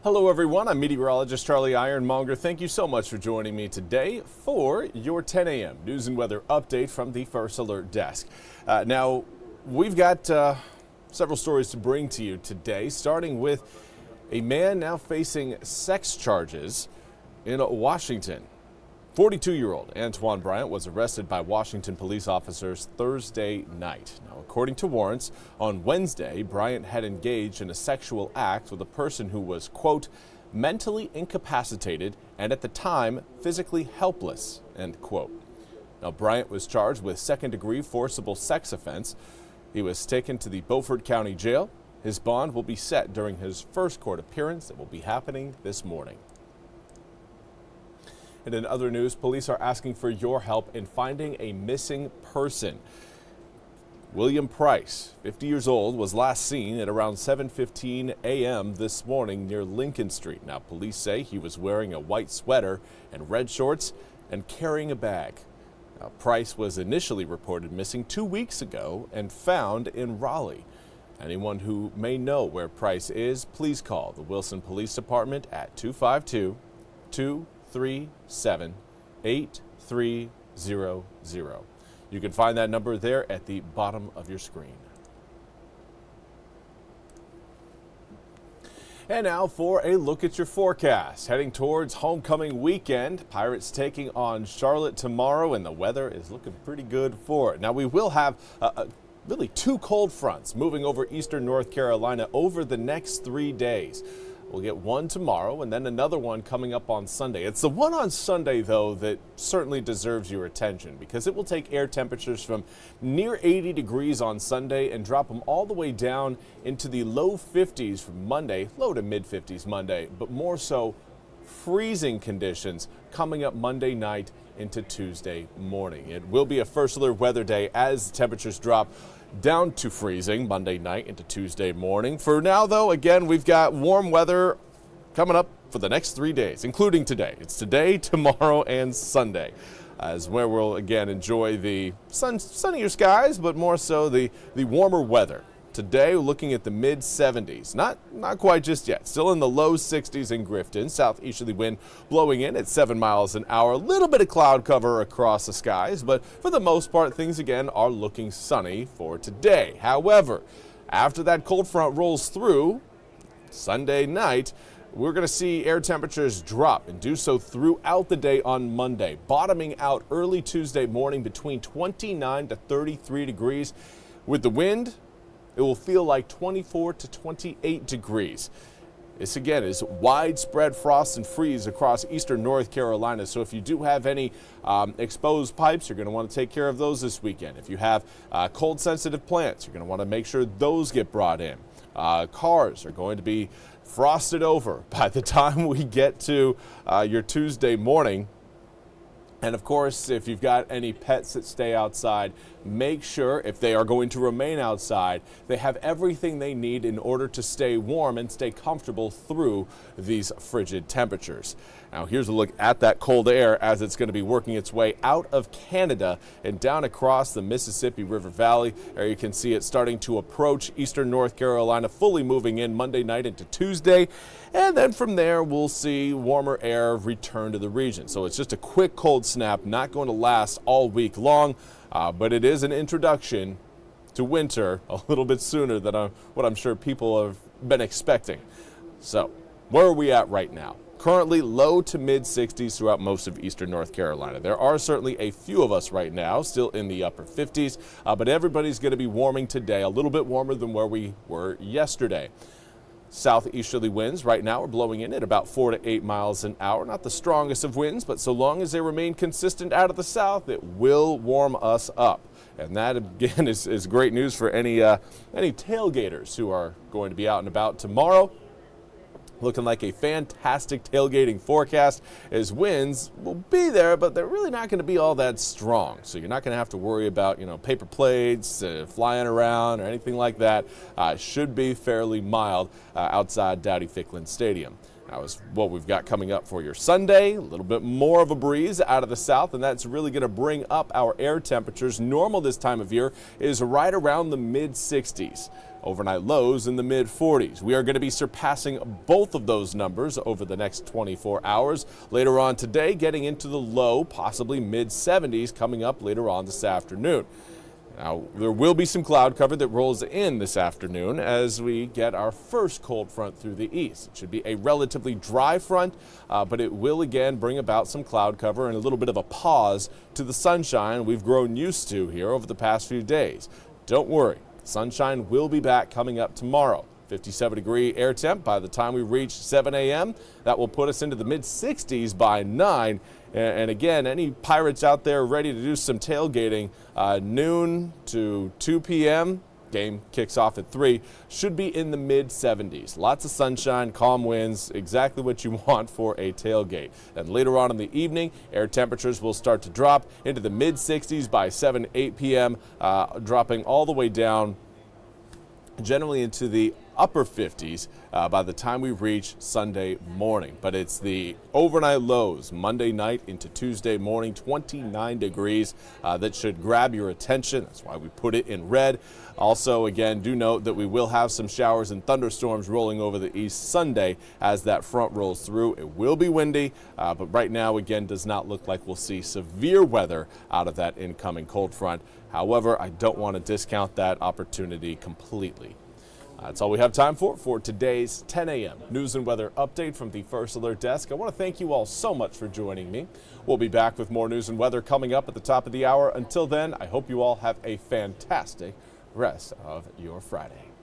Hello everyone, I'm Meteorologist Charlie Ironmonger. Thank you so much for joining me today for your 10 a.m. news and weather update from the First Alert Desk. Now, we've got several stories to bring to you today, starting with a man now facing sex charges in Washington. 42-year-old Antoine Bryant was arrested by Washington police officers Thursday night. Now, according to warrants, on Wednesday, Bryant had engaged in a sexual act with a person who was, quote, mentally incapacitated and at the time physically helpless, end quote. Now, Bryant was charged with second-degree forcible sex offense. He was taken to the Beaufort County Jail. His bond will be set during his first court appearance that will be happening this morning. And in other news, police are asking for your help in finding a missing person. William Price, 50 years old, was last seen at around 7:15 a.m. this morning near Lincoln Street. Now, police say he was wearing a white sweater and red shorts and carrying a bag. Now, Price was initially reported missing 2 weeks ago and found in Raleigh. Anyone who may know where Price is, please call the Wilson Police Department at 252-237-8300. You can find that number there at the bottom of your screen. And now for a look at your forecast. Heading towards homecoming weekend, Pirates taking on Charlotte tomorrow, and the weather is looking pretty good for it. Now, we will have really two cold fronts moving over eastern North Carolina over the next 3 days. We'll get one tomorrow and then another one coming up on Sunday. It's the one on Sunday, though, that certainly deserves your attention because it will take air temperatures from near 80 degrees on Sunday and drop them all the way down into the low 50s from Monday, low to mid 50s Monday, but more so freezing conditions coming up Monday night into Tuesday morning. It will be a first alert weather day as temperatures drop down to freezing Monday night into Tuesday morning. For now, though, again, we've got warm weather coming up for the next 3 days, including today. It's today, tomorrow, and Sunday, as where we'll again enjoy the sunnier skies, but more so the warmer weather. Today, we're looking at the mid-70s. Not quite just yet. Still in the low 60s in Grifton. Southeasterly wind blowing in at 7 miles an hour. A little bit of cloud cover across the skies, but for the most part, things again are looking sunny for today. However, after that cold front rolls through Sunday night, we're going to see air temperatures drop and do so throughout the day on Monday, bottoming out early Tuesday morning between 29 to 33 degrees. With the wind, it will feel like 24 to 28 degrees. This again is widespread frost and freeze across eastern North Carolina. So if you do have any exposed pipes, you're going to want to take care of those this weekend. If you have cold sensitive plants, you're going to want to make sure those get brought in. Cars are going to be frosted over by the time we get to your Tuesday morning. And of course, if you've got any pets that stay outside, make sure if they are going to remain outside, they have everything they need in order to stay warm and stay comfortable through these frigid temperatures. Now, here's a look at that cold air as it's going to be working its way out of Canada and down across the Mississippi River Valley. There you can see it starting to approach eastern North Carolina, fully moving in Monday night into Tuesday. And then from there, we'll see warmer air return to the region. So it's just a quick cold snap, not going to last all week long, but it is an introduction to winter a little bit sooner than what I'm sure people have been expecting. So where are we at right now? Currently low to mid 60s throughout most of eastern North Carolina. There are certainly a few of us right now still in the upper 50s, but everybody's going to be warming today, a little bit warmer than where we were yesterday. Southeasterly winds right now are blowing in at about 4 to 8 miles an hour. Not the strongest of winds, but so long as they remain consistent out of the south, it will warm us up. And that, again, is great news for any tailgaters who are going to be out and about tomorrow. Looking like a fantastic tailgating forecast as winds will be there, but they're really not going to be all that strong. So you're not going to have to worry about, paper plates flying around or anything like that. Should be fairly mild outside Dowdy-Ficklin Stadium. That was what we've got coming up for your Sunday. A little bit more of a breeze out of the south, and that's really going to bring up our air temperatures. Normal this time of year is right around the mid-60s. Overnight lows in the mid-40s. We are going to be surpassing both of those numbers over the next 24 hours. Later on today, getting into the low, possibly mid-70s, coming up later on this afternoon. Now, there will be some cloud cover that rolls in this afternoon as we get our first cold front through the east. It should be a relatively dry front, but it will again bring about some cloud cover and a little bit of a pause to the sunshine we've grown used to here over the past few days. Don't worry, sunshine will be back coming up tomorrow. 57-degree air temp by the time we reach 7 a.m. That will put us into the mid-60s by 9. And again, any pirates out there ready to do some tailgating, noon to 2 p.m., game kicks off at 3, should be in the mid-70s. Lots of sunshine, calm winds, exactly what you want for a tailgate. And later on in the evening, air temperatures will start to drop into the mid-60s by 7, 8 p.m., dropping all the way down generally into the upper 50s by the time we reach Sunday morning. But it's the overnight lows Monday night into Tuesday morning, 29 degrees, that should grab your attention. That's why we put it in red. Also, again, do note that we will have some showers and thunderstorms rolling over the east Sunday as that front rolls through. It will be windy, but right now, again, does not look like we'll see severe weather out of that incoming cold front. However, I don't want to discount that opportunity completely. That's all we have time for today's 10 a.m. news and weather update from the First Alert Desk. I want to thank you all so much for joining me. We'll be back with more news and weather coming up at the top of the hour. Until then, I hope you all have a fantastic rest of your Friday.